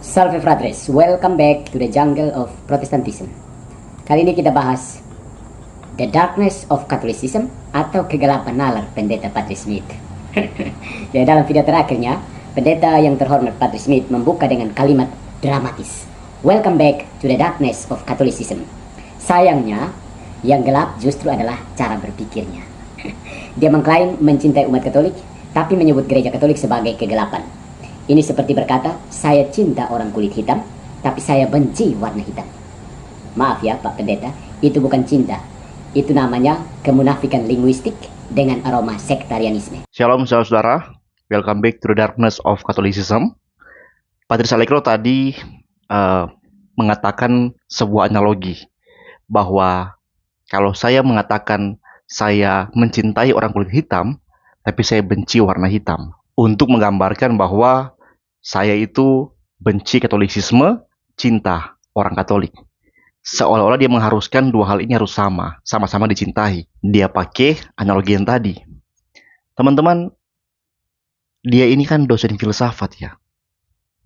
Salve fratres, welcome back to the jungle of Protestantism. Kali ini kita bahas The Darkness of Catholicism atau kegelapan nalar Pendeta Patrick Smith. Ya, dalam video terakhirnya, pendeta yang terhormat Patrick Smith membuka dengan kalimat dramatis. Welcome back to the darkness of Catholicism. Sayangnya, yang gelap justru adalah cara berpikirnya. Dia mengklaim mencintai umat Katolik, tapi menyebut gereja Katolik sebagai kegelapan. Ini seperti berkata, saya cinta orang kulit hitam, tapi saya benci warna hitam. Maaf ya Pak Pendeta, itu bukan cinta. Itu namanya kemunafikan linguistik dengan aroma sektarianisme. Shalom saudara, welcome back to the darkness of Catholicism. Patrice Allegro tadi mengatakan sebuah analogi bahwa kalau saya mengatakan saya mencintai orang kulit hitam, tapi saya benci warna hitam, untuk menggambarkan bahwa saya itu benci Katolisisme, cinta orang Katolik. Seolah-olah dia mengharuskan dua hal ini harus sama-sama dicintai. Dia pakai analogi yang tadi. Teman-teman, dia ini kan dosen filsafat ya.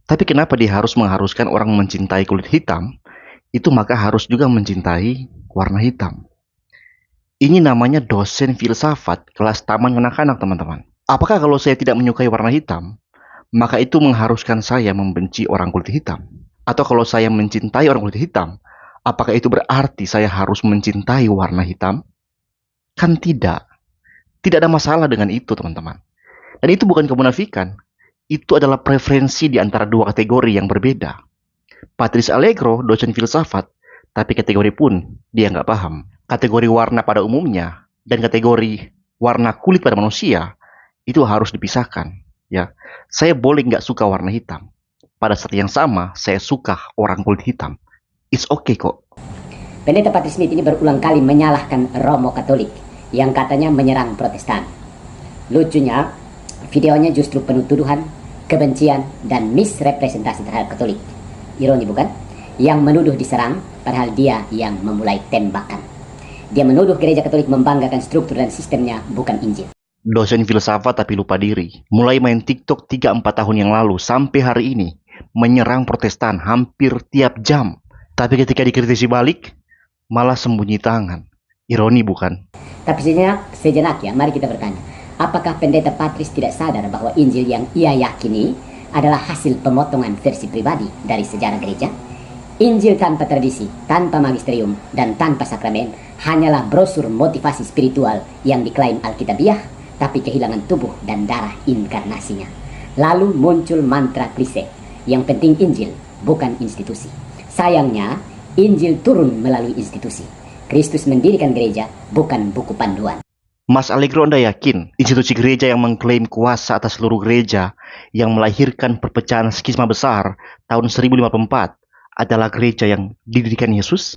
Tapi kenapa dia harus mengharuskan orang mencintai kulit hitam, itu maka harus juga mencintai warna hitam. Ini namanya dosen filsafat kelas taman kanak-kanak, teman-teman. Apakah kalau saya tidak menyukai warna hitam, maka itu mengharuskan saya membenci orang kulit hitam? Atau kalau saya mencintai orang kulit hitam, apakah itu berarti saya harus mencintai warna hitam? Kan tidak. Tidak ada masalah dengan itu, teman-teman. Dan itu bukan kemunafikan. Itu adalah preferensi di antara dua kategori yang berbeda. Patrice Allegro, dosen filsafat, tapi kategori pun dia nggak paham. Kategori warna pada umumnya dan kategori warna kulit pada manusia itu harus dipisahkan. Ya, saya boleh nggak suka warna hitam. Pada saat yang sama, saya suka orang kulit hitam. It's okay kok. Pendeta Patrick Smith ini berulang kali menyalahkan Romo Katolik yang katanya menyerang Protestan. Lucunya, videonya justru penuh tuduhan, kebencian, dan misrepresentasi terhadap Katolik. Ironi bukan? Yang menuduh diserang, padahal dia yang memulai tembakan. Dia menuduh gereja Katolik membanggakan struktur dan sistemnya, bukan Injil. Dosen filsafat tapi lupa diri. Mulai main TikTok 3-4 tahun yang lalu sampai hari ini, menyerang Protestan hampir tiap jam. Tapi ketika dikritisi balik, malah sembunyi tangan. Ironi bukan? Tapi sejenak ya, mari kita bertanya. Apakah Pendeta Patrice tidak sadar bahwa Injil yang ia yakini adalah hasil pemotongan versi pribadi dari sejarah gereja? Injil tanpa tradisi, tanpa magisterium, dan tanpa sakramen hanyalah brosur motivasi spiritual yang diklaim Alkitabiah, tapi kehilangan tubuh dan darah inkarnasinya. Lalu muncul mantra klise, yang penting Injil, bukan institusi. Sayangnya, Injil turun melalui institusi. Kristus mendirikan gereja, bukan buku panduan. Mas Allegro, Anda yakin institusi gereja yang mengklaim kuasa atas seluruh gereja yang melahirkan perpecahan skisma besar tahun 1054 adalah gereja yang didirikan Yesus?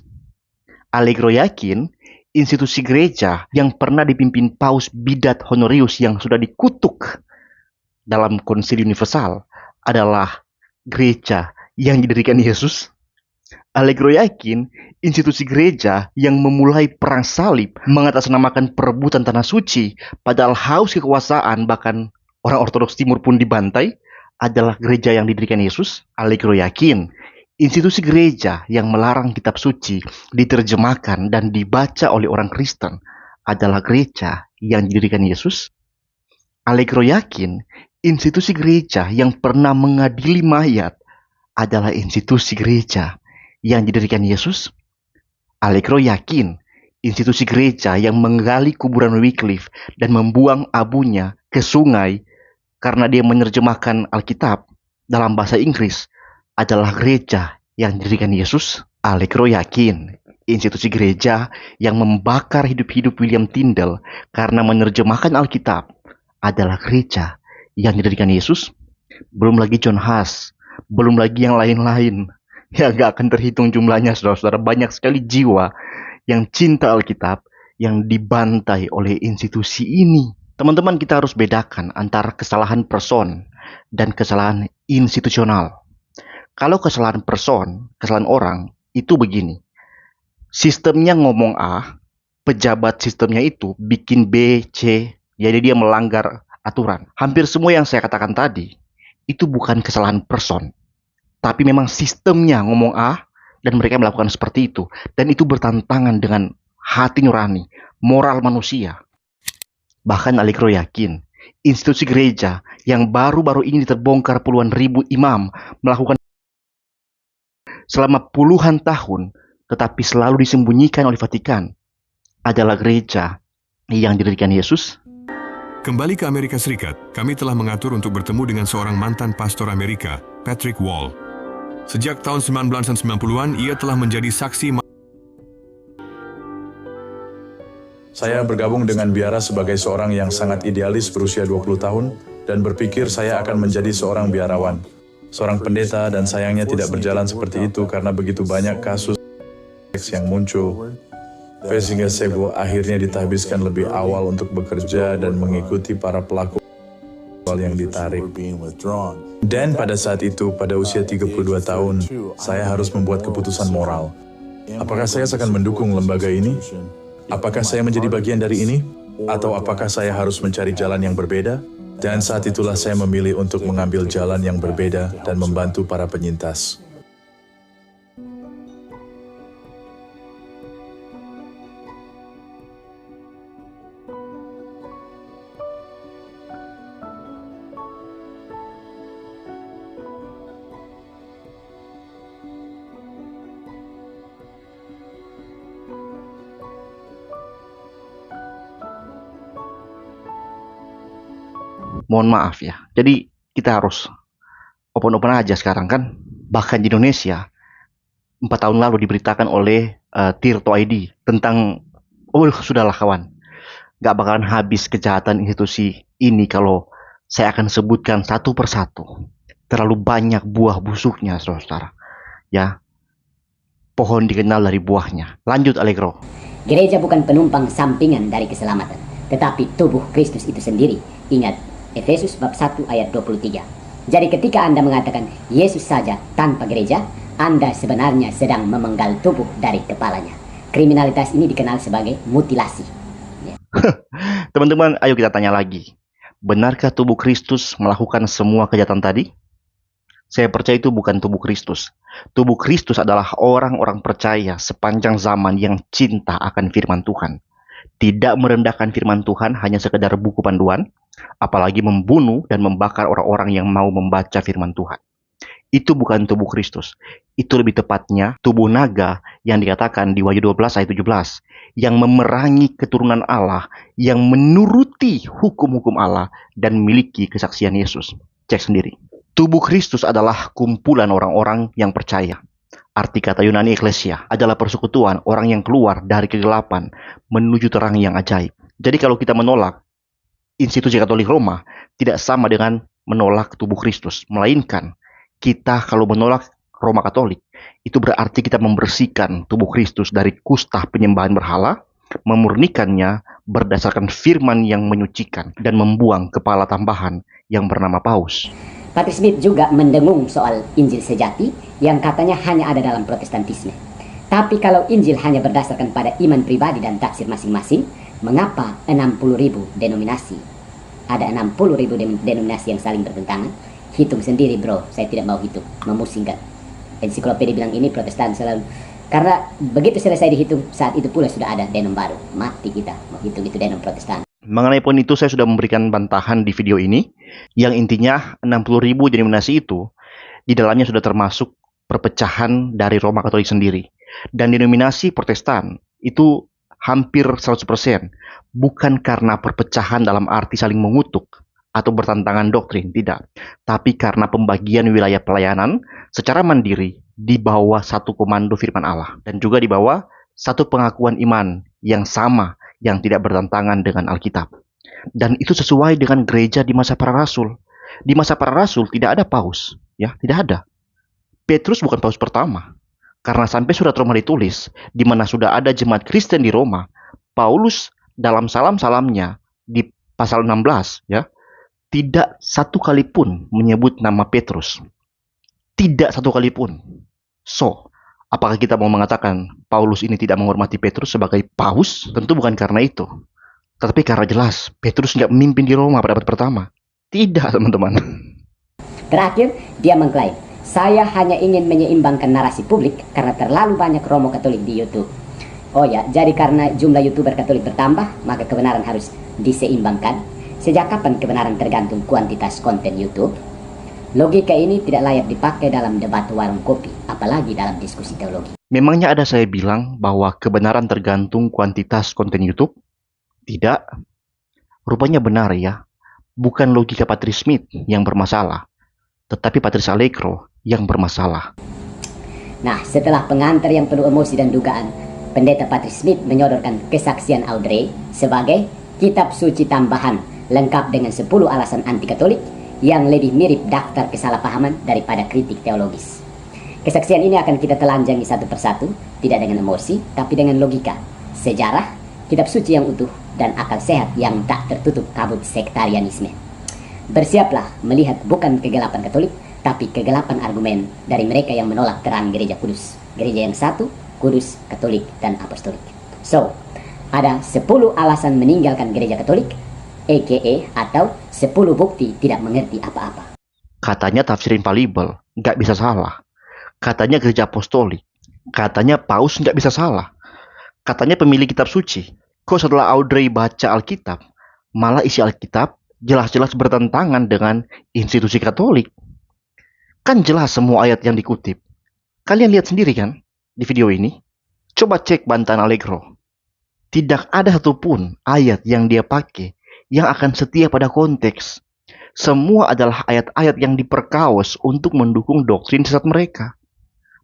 Allegro yakin institusi gereja yang pernah dipimpin Paus Bidat Honorius yang sudah dikutuk dalam Konsili Universal adalah gereja yang didirikan Yesus? Allegro yakin institusi gereja yang memulai perang salib mengatasnamakan perebutan tanah suci padahal haus kekuasaan, bahkan orang Ortodoks Timur pun dibantai, adalah gereja yang didirikan Yesus? Allegro yakin institusi gereja yang melarang kitab suci diterjemahkan dan dibaca oleh orang Kristen adalah gereja yang didirikan Yesus? Allegro yakin institusi gereja yang pernah mengadili mayat adalah institusi gereja yang didirikan Yesus? Allegro yakin institusi gereja yang menggali kuburan Wycliffe dan membuang abunya ke sungai karena dia menerjemahkan Alkitab dalam bahasa Inggris adalah gereja yang didirikan Yesus? Allegro yakin institusi gereja yang membakar hidup-hidup William Tyndale karena menerjemahkan Alkitab adalah gereja yang didirikan Yesus? Belum lagi John Huss, belum lagi yang lain-lain. Ya, gak akan terhitung jumlahnya, saudara-saudara. Banyak sekali jiwa yang cinta Alkitab yang dibantai oleh institusi ini. Teman-teman, kita harus bedakan antara kesalahan person dan kesalahan institusional. Kalau kesalahan person, kesalahan orang, itu begini. Sistemnya ngomong A, pejabat sistemnya itu bikin B, C, jadi dia melanggar aturan. Hampir semua yang saya katakan tadi, itu bukan kesalahan person. Tapi memang sistemnya ngomong A, dan mereka melakukan seperti itu. Dan itu bertentangan dengan hati nurani, moral manusia. Bahkan Allegro yakin, institusi gereja yang baru-baru ini terbongkar puluhan ribu imam melakukan selama puluhan tahun, tetapi selalu disembunyikan oleh Vatikan, adalah gereja yang didirikan Yesus. Kembali ke Amerika Serikat, kami telah mengatur untuk bertemu dengan seorang mantan pastor Amerika, Patrick Wall. Sejak tahun 1990-an, ia telah menjadi saksi. Saya bergabung dengan biara sebagai seorang yang sangat idealis berusia 20 tahun dan berpikir saya akan menjadi seorang biarawan. Seorang pendeta, dan sayangnya tidak berjalan seperti itu karena begitu banyak kasus yang muncul. Sehingga saya akhirnya ditahbiskan lebih awal untuk bekerja dan mengikuti para pelaku yang ditarik. Dan pada saat itu, pada usia 32 tahun, saya harus membuat keputusan moral. Apakah saya akan mendukung lembaga ini? Apakah saya menjadi bagian dari ini? Atau apakah saya harus mencari jalan yang berbeda? Dan saat itulah saya memilih untuk mengambil jalan yang berbeda dan membantu para penyintas. Mohon maaf ya. Jadi kita harus open-open aja sekarang kan. Bahkan di Indonesia 4 tahun lalu diberitakan oleh Tirto ID tentang, oh sudahlah kawan, gak bakalan habis kejahatan institusi ini kalau saya akan sebutkan satu persatu. Terlalu banyak buah busuknya, saudara-saudara. Ya, pohon dikenal dari buahnya. Lanjut Allegro. Gereja bukan penumpang sampingan dari keselamatan, tetapi tubuh Kristus itu sendiri. Ingat, Efesus bab 1 ayat 23. Jadi ketika Anda mengatakan Yesus saja tanpa gereja, Anda sebenarnya sedang memenggal tubuh dari kepalanya. Kriminalitas ini dikenal sebagai mutilasi. Teman-teman, ayo kita tanya lagi. Benarkah tubuh Kristus melakukan semua kejahatan tadi? Saya percaya itu bukan tubuh Kristus. Tubuh Kristus adalah orang-orang percaya sepanjang zaman yang cinta akan firman Tuhan. Tidak merendahkan firman Tuhan hanya sekedar buku panduan, apalagi membunuh dan membakar orang-orang yang mau membaca firman Tuhan. Itu bukan tubuh Kristus. Itu lebih tepatnya tubuh naga yang dikatakan di Wahyu 12 ayat 17, yang memerangi keturunan Allah, yang menuruti hukum-hukum Allah dan memiliki kesaksian Yesus. Cek sendiri. Tubuh Kristus adalah kumpulan orang-orang yang percaya. Arti kata Yunani eklesia adalah persekutuan orang yang keluar dari kegelapan menuju terang yang ajaib. Jadi kalau kita menolak institusi Katolik Roma, tidak sama dengan menolak tubuh Kristus. Melainkan kita kalau menolak Roma Katolik, itu berarti kita membersihkan tubuh Kristus dari kusta penyembahan berhala, memurnikannya berdasarkan firman yang menyucikan, dan membuang kepala tambahan yang bernama paus. Patrick Smith juga mendengung soal Injil sejati yang katanya hanya ada dalam Protestantisme. Tapi kalau Injil hanya berdasarkan pada iman pribadi dan tafsir masing-masing, mengapa 60.000 denominasi? Ada 60.000 denominasi yang saling bertentangan. Hitung sendiri bro, saya tidak mau hitung, memusingkan. Ensiklopedia bilang ini Protestan selalu. Karena begitu selesai dihitung, saat itu pula sudah ada denom baru. Mati kita mau hitung itu denom Protestan. Mengenai poin itu saya sudah memberikan bantahan di video ini, yang intinya 60.000 denominasi itu di dalamnya sudah termasuk perpecahan dari Roma Katolik sendiri. Dan denominasi Protestan itu hampir 100%, bukan karena perpecahan dalam arti saling mengutuk atau bertentangan doktrin, tidak. Tapi karena pembagian wilayah pelayanan secara mandiri di bawah satu komando firman Allah. Dan juga di bawah satu pengakuan iman yang sama, yang tidak bertentangan dengan Alkitab. Dan itu sesuai dengan gereja di masa para rasul. Di masa para rasul tidak ada paus, ya, tidak ada. Petrus bukan paus pertama. Karena sampai surat Roma ditulis, di mana sudah ada jemaat Kristen di Roma, Paulus dalam salam-salamnya di pasal 16, ya, tidak satu kali pun menyebut nama Petrus. Tidak satu kali pun. So, apakah kita mau mengatakan Paulus ini tidak menghormati Petrus sebagai paus? Tentu bukan karena itu. Tetapi karena jelas Petrus nggak memimpin di Roma pada abad pertama. Tidak, teman-teman. Terakhir, dia mengklaim Saya hanya ingin menyeimbangkan narasi publik karena terlalu banyak Romo Katolik di YouTube. Oh ya, jadi karena jumlah YouTuber Katolik bertambah, maka kebenaran harus diseimbangkan. Sejak kapan kebenaran tergantung kuantitas konten YouTube? Logika ini tidak layak dipakai dalam debat warung kopi, apalagi dalam diskusi teologi. Memangnya ada saya bilang bahwa kebenaran tergantung kuantitas konten YouTube? Tidak. Rupanya benar ya. Bukan logika Patrice Smith yang bermasalah, tetapi Patrice Allegro yang bermasalah. Nah, setelah pengantar yang penuh emosi dan dugaan, Pendeta Patrice Smith menyodorkan kesaksian Audrey sebagai kitab suci tambahan lengkap dengan 10 alasan anti-Katolik yang lebih mirip daftar kesalahpahaman daripada kritik teologis. Kesaksian ini akan kita telanjangi satu persatu, tidak dengan emosi, tapi dengan logika, sejarah, kitab suci yang utuh, dan akal sehat yang tak tertutup kabut sektarianisme. Bersiaplah melihat bukan kegelapan Katolik, tapi kegelapan argumen dari mereka yang menolak terang gereja kudus. Gereja yang satu, kudus, Katolik, dan apostolik. So, ada 10 alasan meninggalkan gereja Katolik, a.k.a. atau 10 bukti tidak mengerti apa-apa. Katanya tafsir infalibel, nggak bisa salah. Katanya gereja apostolik. Katanya paus nggak bisa salah. Katanya pemilik kitab suci. Kok setelah Audrey baca Alkitab, malah isi Alkitab jelas-jelas bertentangan dengan institusi Katolik? Kan jelas semua ayat yang dikutip. Kalian lihat sendiri kan di video ini? Coba cek bantahan Allegro. Tidak ada satupun ayat yang dia pakai yang akan setia pada konteks. Semua adalah ayat-ayat yang diperkaos untuk mendukung doktrin sesat mereka.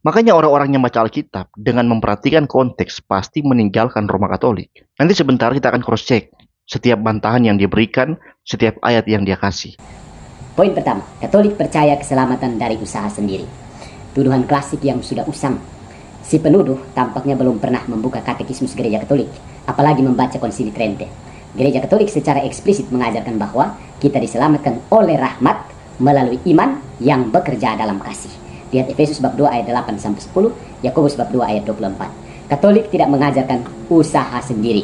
Makanya orang-orang yang baca Alkitab dengan memperhatikan konteks pasti meninggalkan Roma Katolik. Nanti sebentar kita akan cross-check setiap bantahan yang dia berikan, setiap ayat yang dia kasih. Poin pertama, Katolik percaya keselamatan dari usaha sendiri. Tuduhan klasik yang sudah usang. Si penuduh tampaknya belum pernah membuka katekismus gereja Katolik, apalagi membaca Konsili Trente. Gereja Katolik secara eksplisit mengajarkan bahwa kita diselamatkan oleh rahmat melalui iman yang bekerja dalam kasih. Lihat Efesus bab 2 ayat 8-10, Yakobus bab 2 ayat 24. Katolik tidak mengajarkan usaha sendiri.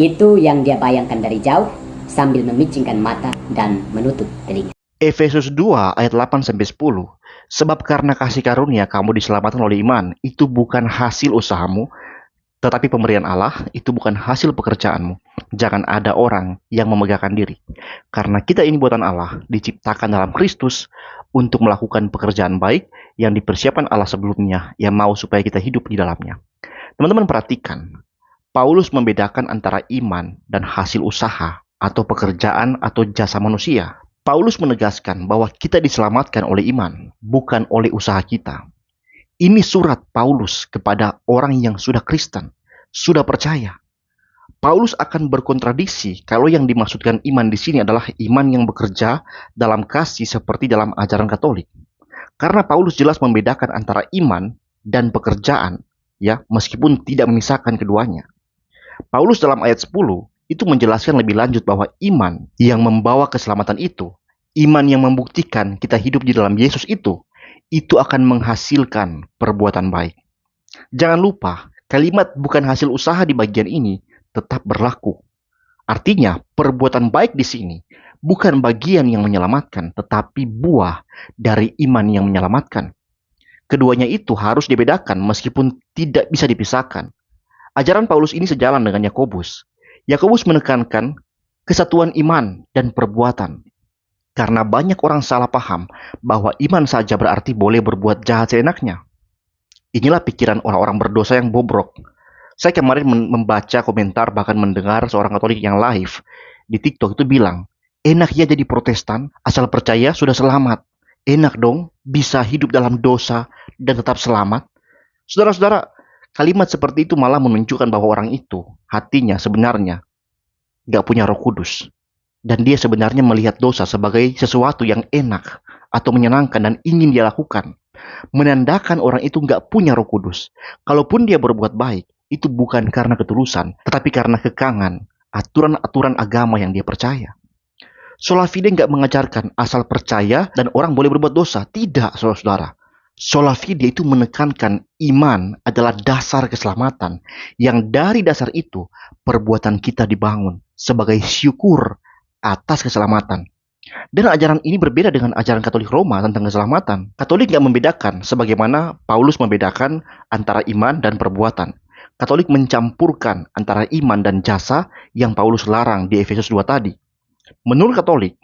Itu yang dia bayangkan dari jauh sambil memicingkan mata dan menutup telinga. Efesus 2 ayat 8-10. Sebab karena kasih karunia kamu diselamatkan oleh iman, itu bukan hasil usahamu, tetapi pemberian Allah, itu bukan hasil pekerjaanmu. Jangan ada orang yang memegahkan diri. Karena kita ini buatan Allah, diciptakan dalam Kristus untuk melakukan pekerjaan baik yang dipersiapkan Allah sebelumnya, yang mau supaya kita hidup di dalamnya. Teman-teman perhatikan, Paulus membedakan antara iman dan hasil usaha atau pekerjaan atau jasa manusia. Paulus menegaskan bahwa kita diselamatkan oleh iman, bukan oleh usaha kita. Ini surat Paulus kepada orang yang sudah Kristen, sudah percaya. Paulus akan berkontradiksi kalau yang dimaksudkan iman di sini adalah iman yang bekerja dalam kasih seperti dalam ajaran Katolik. Karena Paulus jelas membedakan antara iman dan pekerjaan, ya, meskipun tidak memisahkan keduanya. Paulus dalam ayat 10 itu menjelaskan lebih lanjut bahwa iman yang membawa keselamatan itu, iman yang membuktikan kita hidup di dalam Yesus itu akan menghasilkan perbuatan baik. Jangan lupa, kalimat bukan hasil usaha di bagian ini tetap berlaku. Artinya, perbuatan baik di sini bukan bagian yang menyelamatkan, tetapi buah dari iman yang menyelamatkan. Keduanya itu harus dibedakan meskipun tidak bisa dipisahkan. Ajaran Paulus ini sejalan dengan Yakobus. Yakobus menekankan kesatuan iman dan perbuatan. Karena banyak orang salah paham bahwa iman saja berarti boleh berbuat jahat seenaknya. Inilah pikiran orang-orang berdosa yang bobrok. Saya kemarin membaca komentar bahkan mendengar seorang Katolik yang live di TikTok itu bilang, enak ya jadi Protestan, asal percaya sudah selamat. Enak dong bisa hidup dalam dosa dan tetap selamat. Saudara-saudara, kalimat seperti itu malah menunjukkan bahwa orang itu hatinya sebenarnya gak punya Roh Kudus. Dan dia sebenarnya melihat dosa sebagai sesuatu yang enak atau menyenangkan dan ingin dia lakukan. Menandakan orang itu gak punya Roh Kudus. Kalaupun dia berbuat baik, itu bukan karena ketulusan, tetapi karena kekangan, aturan-aturan agama yang dia percaya. Sola Fide gak mengajarkan asal percaya dan orang boleh berbuat dosa. Tidak, saudara-saudara. Sola Fide itu menekankan iman adalah dasar keselamatan. Yang dari dasar itu, perbuatan kita dibangun sebagai syukur atas keselamatan. Dan ajaran ini berbeda dengan ajaran Katolik Roma tentang keselamatan. Katolik nggak membedakan sebagaimana Paulus membedakan antara iman dan perbuatan. Katolik mencampurkan antara iman dan jasa yang Paulus larang di Efesus 2 tadi. Menurut Katolik,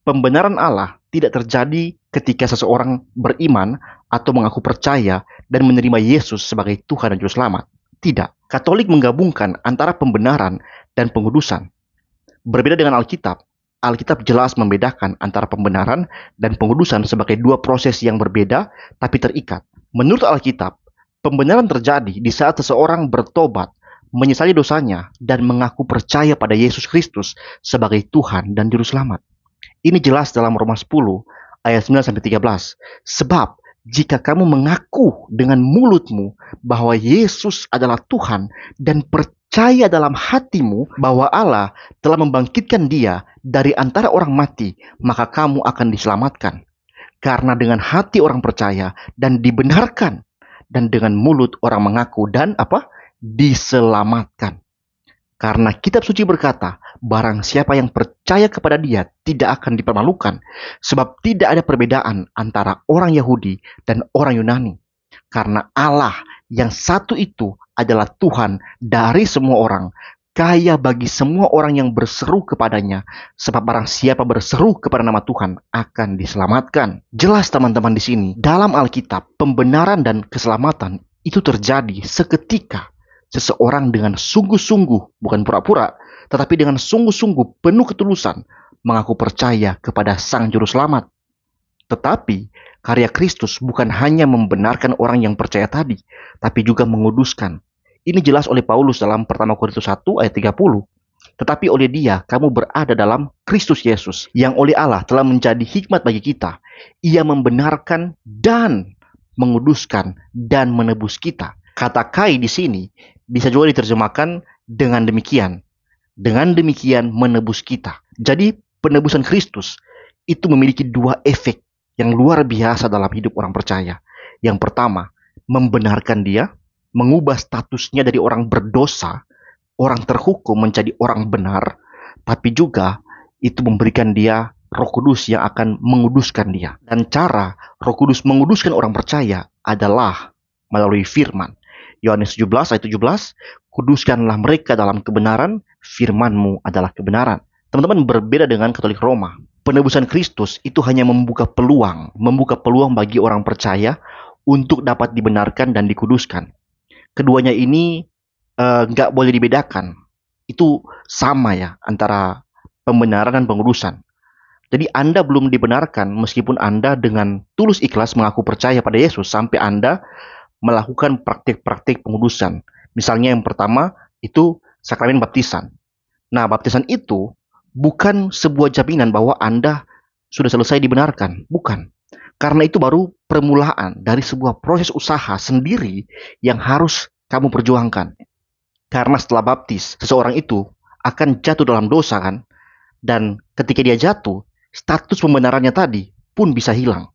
pembenaran Allah tidak terjadi ketika seseorang beriman atau mengaku percaya dan menerima Yesus sebagai Tuhan dan Juru Selamat. Tidak. Katolik menggabungkan antara pembenaran dan pengudusan. Berbeda dengan Alkitab, Alkitab jelas membedakan antara pembenaran dan pengudusan sebagai dua proses yang berbeda tapi terikat. Menurut Alkitab, pembenaran terjadi di saat seseorang bertobat, menyesali dosanya, dan mengaku percaya pada Yesus Kristus sebagai Tuhan dan Juru Selamat. Ini jelas dalam Roma 10 ayat 9-13. Sebab jika kamu mengaku dengan mulutmu bahwa Yesus adalah Tuhan dan percaya dalam hatimu bahwa Allah telah membangkitkan Dia dari antara orang mati, maka kamu akan diselamatkan. Karena dengan hati orang percaya dan dibenarkan, dan dengan mulut orang mengaku dan diselamatkan. Karena kitab suci berkata, barang siapa yang percaya kepada Dia tidak akan dipermalukan, sebab tidak ada perbedaan antara orang Yahudi dan orang Yunani. Karena Allah yang satu itu adalah Tuhan dari semua orang, kaya bagi semua orang yang berseru kepadanya, sebab barang siapa berseru kepada nama Tuhan akan diselamatkan. Jelas teman-teman di sini, dalam Alkitab, pembenaran dan keselamatan itu terjadi seketika seseorang dengan sungguh-sungguh, bukan pura-pura, tetapi dengan sungguh-sungguh penuh ketulusan mengaku percaya kepada Sang Juru Selamat. Tetapi karya Kristus bukan hanya membenarkan orang yang percaya tadi, tapi juga menguduskan. Ini jelas oleh Paulus dalam 1 Korintus 1 ayat 30. Tetapi oleh Dia kamu berada dalam Kristus Yesus, yang oleh Allah telah menjadi hikmat bagi kita. Ia membenarkan dan menguduskan dan menebus kita. Kata kai di sini bisa juga diterjemahkan dengan demikian. Dengan demikian menebus kita. Jadi penebusan Kristus itu memiliki dua efek yang luar biasa dalam hidup orang percaya. Yang pertama, membenarkan dia, mengubah statusnya dari orang berdosa, orang terhukum menjadi orang benar, tapi juga itu memberikan dia Roh Kudus yang akan menguduskan dia. Dan cara Roh Kudus menguduskan orang percaya adalah melalui firman. Yohanes 17 ayat 17, kuduskanlah mereka dalam kebenaran, firman-Mu adalah kebenaran. Teman-teman, berbeda dengan Katolik Roma. Penebusan Kristus itu hanya membuka peluang bagi orang percaya untuk dapat dibenarkan dan dikuduskan. Keduanya ini nggak boleh dibedakan. Itu sama ya antara pembenaran dan pengudusan. Jadi Anda belum dibenarkan meskipun Anda dengan tulus ikhlas mengaku percaya pada Yesus sampai Anda melakukan praktik-praktik pengudusan. Misalnya yang pertama itu sakramen baptisan. Nah, baptisan itu bukan sebuah jaminan bahwa Anda sudah selesai dibenarkan. Bukan. Karena itu baru permulaan dari sebuah proses usaha sendiri yang harus kamu perjuangkan. Karena setelah baptis, seseorang itu akan jatuh dalam dosa kan? Dan ketika dia jatuh, status pembenarannya tadi pun bisa hilang.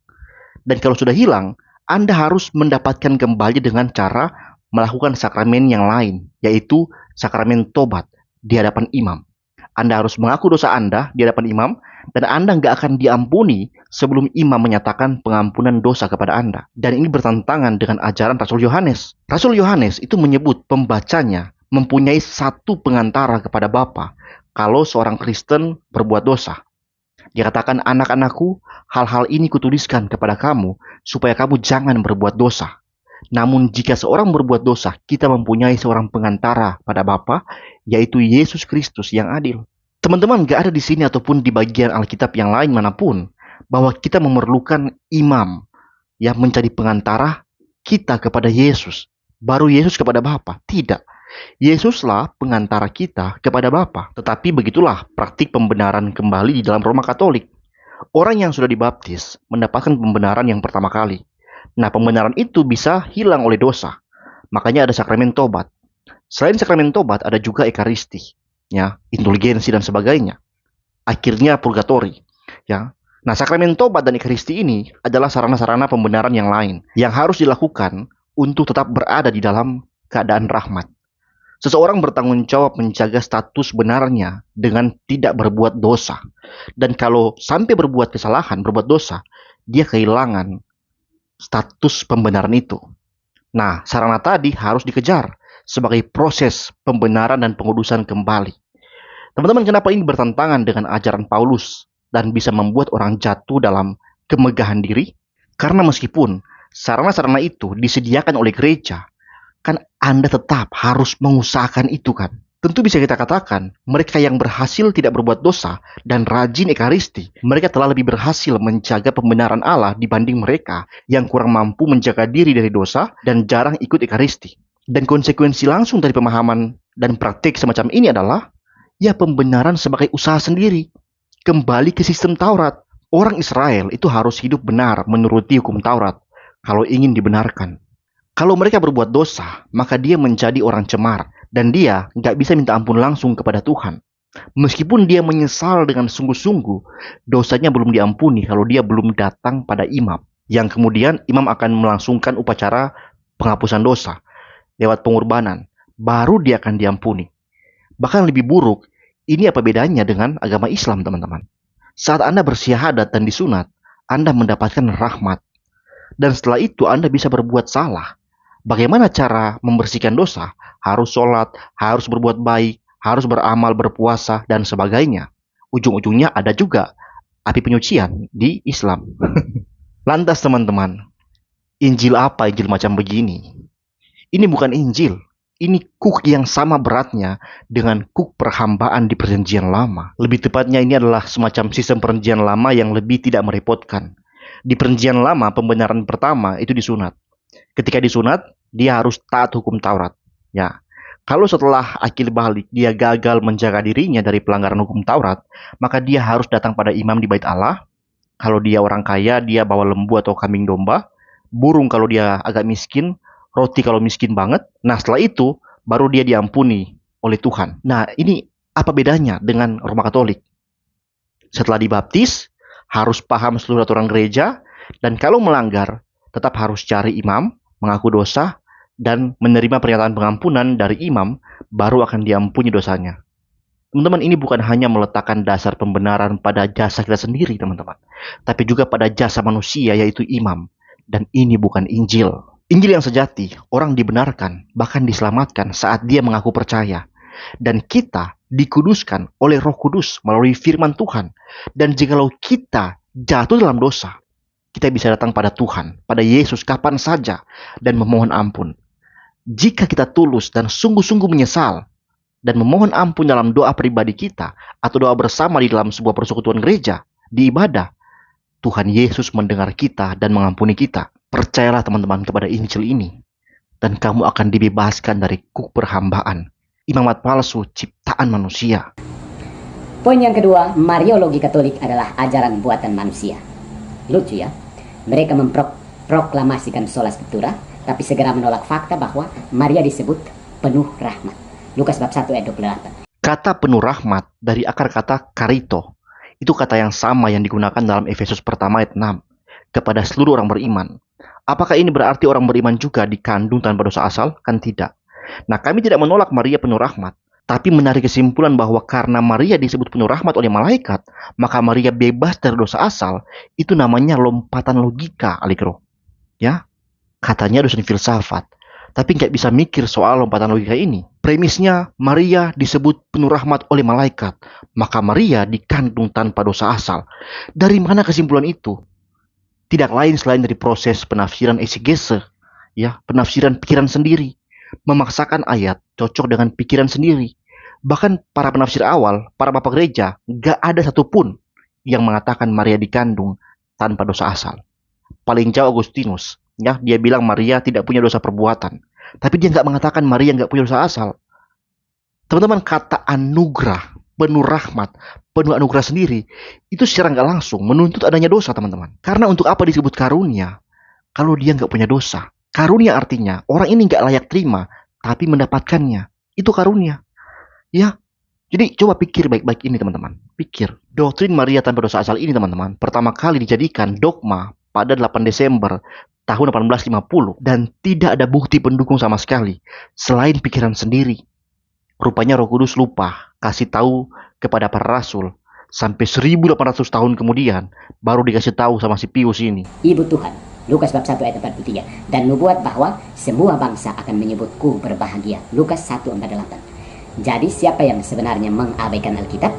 Dan kalau sudah hilang, Anda harus mendapatkan kembali dengan cara melakukan sakramen yang lain, yaitu sakramen tobat di hadapan imam. Anda harus mengaku dosa Anda di hadapan imam, dan Anda nggak akan diampuni sebelum imam menyatakan pengampunan dosa kepada Anda. Dan ini bertentangan dengan ajaran Rasul Yohanes. Rasul Yohanes itu menyebut pembacanya mempunyai satu pengantara kepada Bapa kalau seorang Kristen berbuat dosa. Dia katakan, anak-anakku, hal-hal ini kutuliskan kepada kamu, supaya kamu jangan berbuat dosa. Namun jika seorang berbuat dosa, kita mempunyai seorang pengantara pada Bapa, yaitu Yesus Kristus yang adil. Teman-teman, gak ada di sini ataupun di bagian Alkitab yang lain manapun, bahwa kita memerlukan imam yang menjadi pengantara kita kepada Yesus, baru Yesus kepada Bapa. Tidak. Yesuslah pengantara kita kepada Bapa. Tetapi begitulah praktik pembenaran kembali di dalam Roma Katolik. Orang yang sudah dibaptis mendapatkan pembenaran yang pertama kali. Nah, pembenaran itu bisa hilang oleh dosa. Makanya ada sakramen tobat. Selain sakramen tobat, ada juga ekaristi, ya, indulgensi dan sebagainya. Akhirnya purgatori, ya. Nah, sakramen tobat dan ekaristi ini adalah sarana-sarana pembenaran yang lain yang harus dilakukan untuk tetap berada di dalam keadaan rahmat. Seseorang bertanggung jawab menjaga status benarnya dengan tidak berbuat dosa. Dan kalau sampai berbuat kesalahan, berbuat dosa, dia kehilangan status pembenaran itu. Nah, sarana tadi harus dikejar sebagai proses pembenaran dan pengudusan kembali. Teman-teman, kenapa ini bertentangan dengan ajaran Paulus dan bisa membuat orang jatuh dalam kemegahan diri? Karena meskipun sarana-sarana itu disediakan oleh gereja, kan Anda tetap harus mengusahakan itu kan. Tentu bisa kita katakan, mereka yang berhasil tidak berbuat dosa dan rajin ekaristi, mereka telah lebih berhasil menjaga pembenaran Allah dibanding mereka yang kurang mampu menjaga diri dari dosa dan jarang ikut ekaristi. Dan konsekuensi langsung dari pemahaman dan praktik semacam ini adalah ya pembenaran sebagai usaha sendiri. Kembali ke sistem Taurat. Orang Israel itu harus hidup benar menuruti hukum Taurat kalau ingin dibenarkan. Kalau mereka berbuat dosa, maka dia menjadi orang cemar dan dia nggak bisa minta ampun langsung kepada Tuhan. Meskipun dia menyesal dengan sungguh-sungguh, dosanya belum diampuni kalau dia belum datang pada imam. Yang kemudian imam akan melangsungkan upacara penghapusan dosa lewat pengorbanan. Baru dia akan diampuni. Bahkan lebih buruk, ini apa bedanya dengan agama Islam, teman-teman? Saat Anda bersyahadat dan disunat, Anda mendapatkan rahmat. Dan setelah itu Anda bisa berbuat salah. Bagaimana cara membersihkan dosa? Harus sholat, harus berbuat baik, harus beramal, berpuasa, dan sebagainya. Ujung-ujungnya ada juga api penyucian di Islam. Lantas teman-teman, Injil apa Injil macam begini? Ini bukan Injil. Ini kuk yang sama beratnya dengan kuk perhambaan di Perjanjian Lama. Lebih tepatnya ini adalah semacam sistem Perjanjian Lama yang lebih tidak merepotkan. Di Perjanjian Lama, pembenaran pertama itu disunat. Ketika disunat, dia harus taat hukum Taurat. Ya, kalau setelah akil balik dia gagal menjaga dirinya dari pelanggaran hukum Taurat, maka dia harus datang pada imam di Bait Allah. Kalau dia orang kaya, dia bawa lembu atau kambing domba. Burung kalau dia agak miskin, roti kalau miskin banget. Nah, setelah itu baru dia diampuni oleh Tuhan. Nah, ini apa bedanya dengan Roma Katolik? Setelah dibaptis, harus paham seluruh aturan gereja, dan kalau melanggar, tetap harus cari imam, mengaku dosa, dan menerima pernyataan pengampunan dari imam, baru akan diampuni dosanya. Teman-teman, ini bukan hanya meletakkan dasar pembenaran pada jasa kita sendiri, teman-teman, tapi juga pada jasa manusia, yaitu imam. Dan ini bukan Injil. Injil yang sejati, orang dibenarkan, bahkan diselamatkan saat dia mengaku percaya. Dan kita dikuduskan oleh Roh Kudus melalui firman Tuhan. Dan jikalau kita jatuh dalam dosa, kita bisa datang pada Tuhan, pada Yesus kapan saja, dan memohon ampun. Jika kita tulus dan sungguh-sungguh menyesal, dan memohon ampun dalam doa pribadi kita, atau doa bersama di dalam sebuah persekutuan gereja, di ibadah, Tuhan Yesus mendengar kita dan mengampuni kita. Percayalah teman-teman kepada Injil ini, dan kamu akan dibebaskan dari kuk perhambaan, imamat palsu ciptaan manusia. Poin yang kedua, Mariologi Katolik adalah ajaran buatan manusia. Lucu ya, mereka memproklamasikan sola scriptura, tapi segera menolak fakta bahwa Maria disebut penuh rahmat. Lukas bab 1 ayat 28. Kata penuh rahmat dari akar kata karito. Itu kata yang sama yang digunakan dalam Efesus pertama ayat 6 kepada seluruh orang beriman. Apakah ini berarti orang beriman juga dikandung tanpa dosa asal? Kan tidak. Nah, kami tidak menolak Maria penuh rahmat, tapi menarik kesimpulan bahwa karena Maria disebut penuh rahmat oleh malaikat, maka Maria bebas dari dosa asal. Itu namanya lompatan logika, Aligro. Ya, katanya dosen filsafat, tapi nggak bisa mikir soal lompatan logika ini. Premisnya, Maria disebut penuh rahmat oleh malaikat, maka Maria dikandung tanpa dosa asal. Dari mana kesimpulan itu? Tidak lain selain dari proses penafsiran exegese, ya, penafsiran pikiran sendiri, memaksakan ayat cocok dengan pikiran sendiri. Bahkan para penafsir awal, para bapak gereja, gak ada satupun yang mengatakan Maria dikandung tanpa dosa asal. Paling jauh Agustinus, ya, dia bilang Maria tidak punya dosa perbuatan, tapi dia gak mengatakan Maria gak punya dosa asal. Teman-teman, kata anugerah, penuh rahmat, penuh anugerah sendiri, itu secara nggak langsung menuntut adanya dosa, teman-teman. Karena untuk apa disebut karunia kalau dia nggak punya dosa? Karunia artinya orang ini nggak layak terima, tapi mendapatkannya. Itu karunia. Ya, jadi coba pikir baik-baik ini, teman-teman. Pikir. Doktrin Maria tanpa dosa asal ini, teman-teman, pertama kali dijadikan dogma pada 8 Desember tahun 1850. Dan tidak ada bukti pendukung sama sekali, selain pikiran sendiri. Rupanya Roh Kudus lupa kasih tahu kepada para rasul. Sampai 1800 tahun kemudian baru dikasih tahu sama si Pius ini. Ibu Tuhan, Lukas bab 1 ayat 43. Dan nubuat bahwa semua bangsa akan menyebutku berbahagia. Lukas 1:48. Jadi siapa yang sebenarnya mengabaikan Alkitab?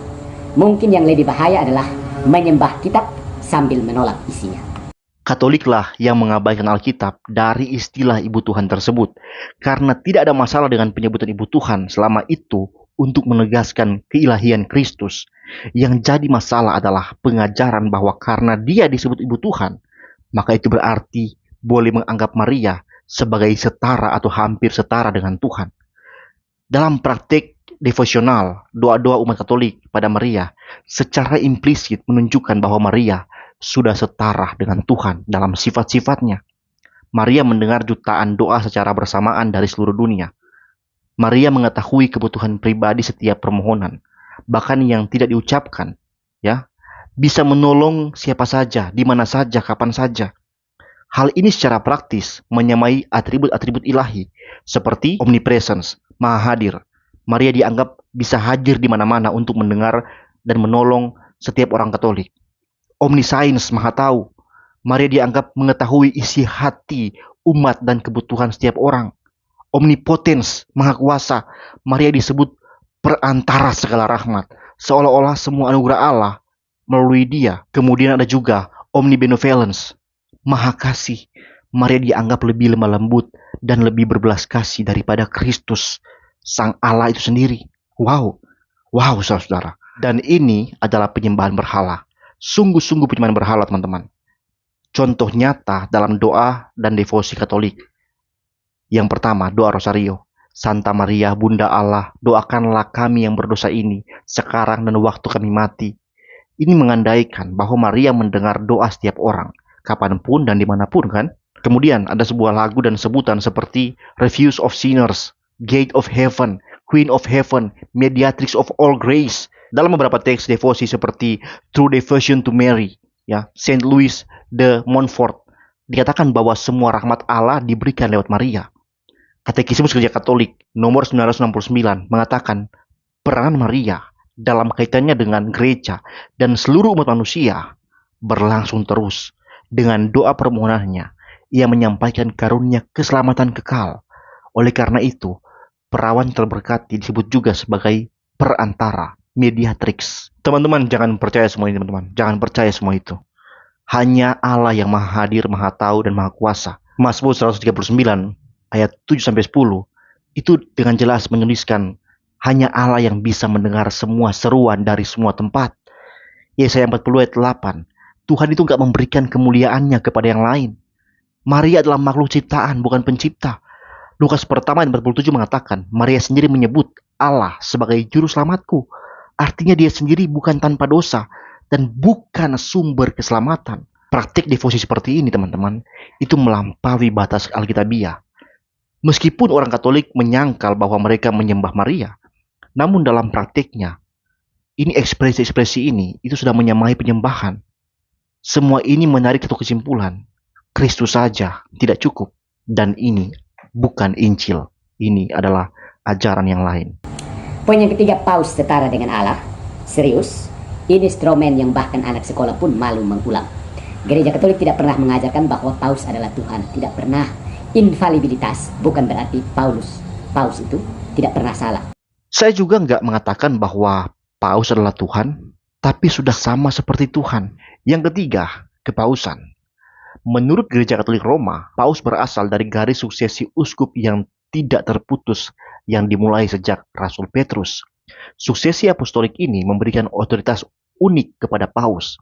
Mungkin yang lebih bahaya adalah menyembah kitab sambil menolak isinya. Katoliklah yang mengabaikan Alkitab dari istilah Ibu Tuhan tersebut. Karena tidak ada masalah dengan penyebutan Ibu Tuhan selama itu untuk menegaskan keilahian Kristus. Yang jadi masalah adalah pengajaran bahwa karena dia disebut Ibu Tuhan, maka itu berarti boleh menganggap Maria sebagai setara atau hampir setara dengan Tuhan. Dalam praktik devosional, doa-doa umat Katolik pada Maria secara implisit menunjukkan bahwa Maria sudah setara dengan Tuhan dalam sifat-sifatnya. Maria mendengar jutaan doa secara bersamaan dari seluruh dunia. Maria mengetahui kebutuhan pribadi setiap permohonan, bahkan yang tidak diucapkan, ya, bisa menolong siapa saja, di mana saja, kapan saja. Hal ini secara praktis menyamai atribut-atribut ilahi seperti omnipresence, maha hadir. Maria dianggap bisa hadir di mana-mana untuk mendengar dan menolong setiap orang Katolik. Omniscience, maha tahu. Maria dianggap mengetahui isi hati umat dan kebutuhan setiap orang. Omnipotence, maha kuasa. Maria disebut perantara segala rahmat, seolah-olah semua anugerah Allah melalui dia. Kemudian ada juga omnibenevolence, maha kasih. Maria dianggap lebih lemah lembut dan lebih berbelas kasih daripada Kristus, Sang Allah itu sendiri. Wow, saudara. Dan ini adalah penyembahan berhala. Sungguh-sungguh penyembahan berhala, teman-teman. Contoh nyata dalam doa dan devosi Katolik. Yang pertama, doa Rosario. Santa Maria, Bunda Allah, doakanlah kami yang berdosa ini, sekarang dan waktu kami mati. Ini mengandaikan bahwa Maria mendengar doa setiap orang, kapanpun dan dimanapun, kan? Kemudian ada sebuah lagu dan sebutan seperti Refuge of Sinners, Gate of Heaven, Queen of Heaven, Mediatrix of All Grace. Dalam beberapa teks devosi seperti True Devotion to Mary, ya, Saint Louis de Montfort, dikatakan bahwa semua rahmat Allah diberikan lewat Maria. Katekismus Gereja Katolik nomor 969 mengatakan peranan Maria dalam kaitannya dengan gereja dan seluruh umat manusia berlangsung terus. Dengan doa permohonannya, ia menyampaikan karunia keselamatan kekal. Oleh karena itu, perawan terberkati disebut juga sebagai perantara, mediatrix. Teman-teman, jangan percaya semua ini, teman-teman. Jangan percaya semua itu. Hanya Allah yang maha hadir, maha tahu, dan maha kuasa. Mazmur 139 ayat 7-10 itu dengan jelas menuliskan hanya Allah yang bisa mendengar semua seruan dari semua tempat. Yesaya 40 ayat 8, Tuhan itu gak memberikan kemuliaannya kepada yang lain. Maria adalah makhluk ciptaan, bukan pencipta. Lukas pertama ayat 47 mengatakan Maria sendiri menyebut Allah sebagai juru selamatku. Artinya dia sendiri bukan tanpa dosa dan bukan sumber keselamatan. Praktik devosi seperti ini, teman-teman, itu melampaui batas Alkitabiah. Meskipun orang Katolik menyangkal bahwa mereka menyembah Maria, namun dalam praktiknya, ini ekspresi-ekspresi ini itu sudah menyamai penyembahan. Semua ini menarik satu kesimpulan. Kristus saja tidak cukup. Dan ini bukan Injil. Ini adalah ajaran yang lain. Poin yang ketiga, paus setara dengan Allah. Serius, ini stromen yang bahkan anak sekolah pun malu mengulang. Gereja Katolik tidak pernah mengajarkan bahwa paus adalah Tuhan. Tidak pernah. Infalibilitas bukan berarti paus itu tidak pernah salah. Saya juga nggak mengatakan bahwa paus adalah Tuhan, tapi sudah sama seperti Tuhan. Yang ketiga, kepausan. Menurut Gereja Katolik Roma, paus berasal dari garis suksesi uskup yang tidak terputus yang dimulai sejak Rasul Petrus. Suksesi apostolik ini memberikan otoritas unik kepada paus.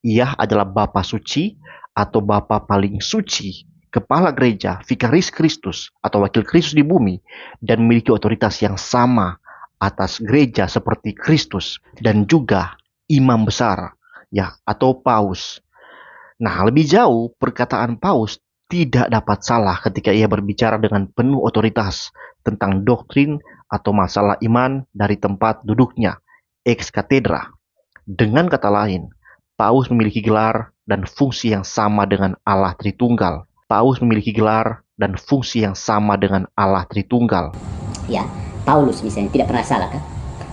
Ia adalah Bapa Suci atau Bapa paling suci, kepala gereja, Vicaris Kristus atau wakil Kristus di bumi, dan memiliki otoritas yang sama atas gereja seperti Kristus, dan juga imam besar, ya, atau paus. Nah, lebih jauh, perkataan paus tidak dapat salah ketika ia berbicara dengan penuh otoritas tentang doktrin atau masalah iman dari tempat duduknya, ex cathedra. Dengan kata lain, paus memiliki gelar dan fungsi yang sama dengan Allah Tritunggal. Paus memiliki gelar dan fungsi yang sama dengan Allah Tritunggal. Ya, Paulus misalnya tidak pernah salah kan?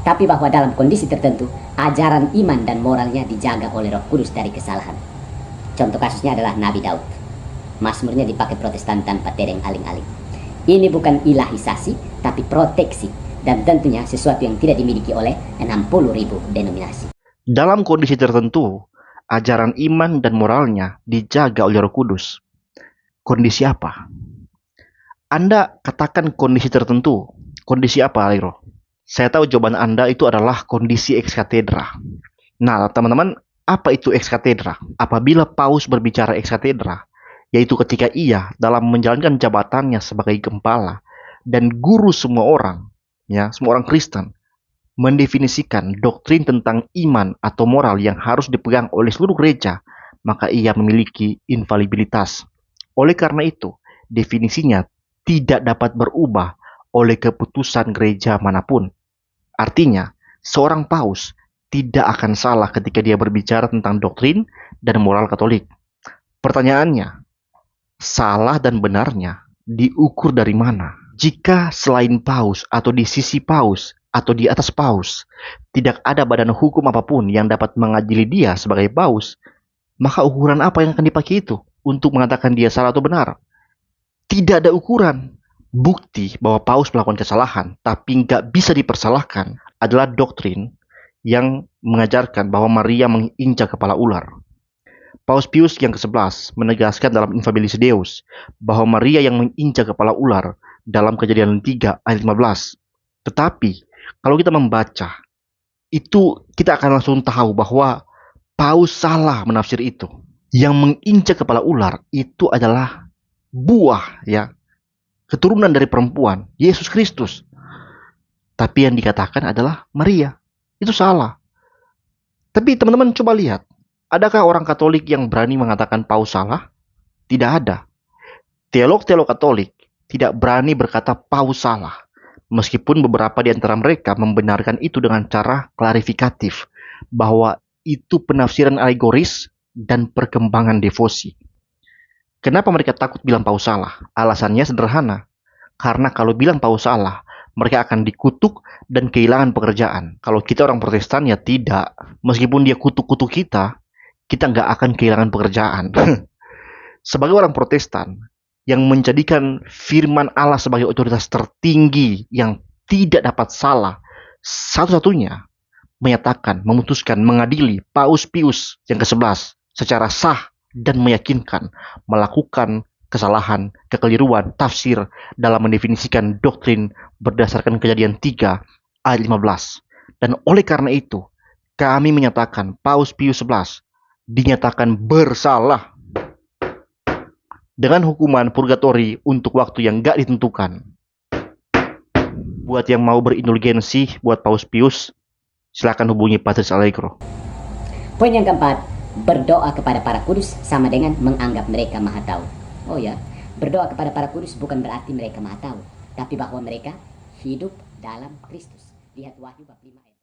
Tapi bahwa dalam kondisi tertentu, ajaran iman dan moralnya dijaga oleh Roh Kudus dari kesalahan. Contoh kasusnya adalah Nabi Daud. Mazmurnya dipakai Protestan tanpa tereng aling-aling. Ini bukan ilahisasi, tapi proteksi. Dan tentunya sesuatu yang tidak dimiliki oleh 60.000 denominasi. Dalam kondisi tertentu, ajaran iman dan moralnya dijaga oleh Roh Kudus. Kondisi apa? Anda katakan kondisi tertentu. Kondisi apa, Aliro? Saya tahu jawaban Anda itu adalah kondisi ex cathedra. Nah, teman-teman, apa itu ex cathedra? Apabila Paus berbicara ex cathedra, yaitu ketika ia dalam menjalankan jabatannya sebagai gembala dan guru semua orang, ya, semua orang Kristen, mendefinisikan doktrin tentang iman atau moral yang harus dipegang oleh seluruh gereja, maka ia memiliki infalibilitas. Oleh karena itu, definisinya tidak dapat berubah oleh keputusan gereja manapun. Artinya, seorang paus tidak akan salah ketika dia berbicara tentang doktrin dan moral Katolik. Pertanyaannya, salah dan benarnya diukur dari mana? Jika selain paus atau di sisi paus atau di atas paus, tidak ada badan hukum apapun yang dapat mengadili dia sebagai paus, maka ukuran apa yang akan dipakai itu untuk mengatakan dia salah atau benar? Tidak ada ukuran. Bukti bahwa paus melakukan kesalahan tapi nggak bisa dipersalahkan adalah doktrin yang mengajarkan bahwa Maria menginjak kepala ular. Paus Pius yang ke-11 menegaskan dalam Infabilis Deus bahwa Maria yang menginjak kepala ular dalam Kejadian 3 ayat 15. Tetapi kalau kita membaca itu, kita akan langsung tahu bahwa paus salah menafsir itu. Yang menginjak kepala ular itu adalah buah, ya, keturunan dari perempuan, Yesus Kristus. Tapi yang dikatakan adalah Maria. Itu salah. Tapi teman-teman coba lihat, adakah orang Katolik yang berani mengatakan paus salah? Tidak ada. Teolog-teolog Katolik tidak berani berkata paus salah, meskipun beberapa di antara mereka membenarkan itu dengan cara klarifikatif, bahwa itu penafsiran alegoris dan perkembangan devosi. Kenapa mereka takut bilang paus salah? Alasannya sederhana. Karena kalau bilang paus salah, mereka akan dikutuk dan kehilangan pekerjaan. Kalau kita orang Protestan ya tidak. Meskipun dia kutuk-kutuk kita nggak akan kehilangan pekerjaan. Sebagai orang Protestan yang menjadikan firman Allah sebagai otoritas tertinggi yang tidak dapat salah, satu-satunya menyatakan, memutuskan, mengadili Paus Pius yang ke-11 secara sah dan meyakinkan melakukan kesalahan, kekeliruan, tafsir dalam mendefinisikan doktrin berdasarkan Kejadian 3 ayat 15. Dan oleh karena itu, kami menyatakan Paus Pius 11 dinyatakan bersalah dengan hukuman purgatori untuk waktu yang gak ditentukan. Buat yang mau berindulgensi buat Paus Pius, silakan hubungi Patris Allegro. Poin yang keempat, berdoa kepada para kudus sama dengan menganggap mereka maha tahu. Oh ya, berdoa kepada para kudus bukan berarti mereka maha tahu, tapi bahwa mereka hidup dalam Kristus. Lihat Wahyu bab 5 ayat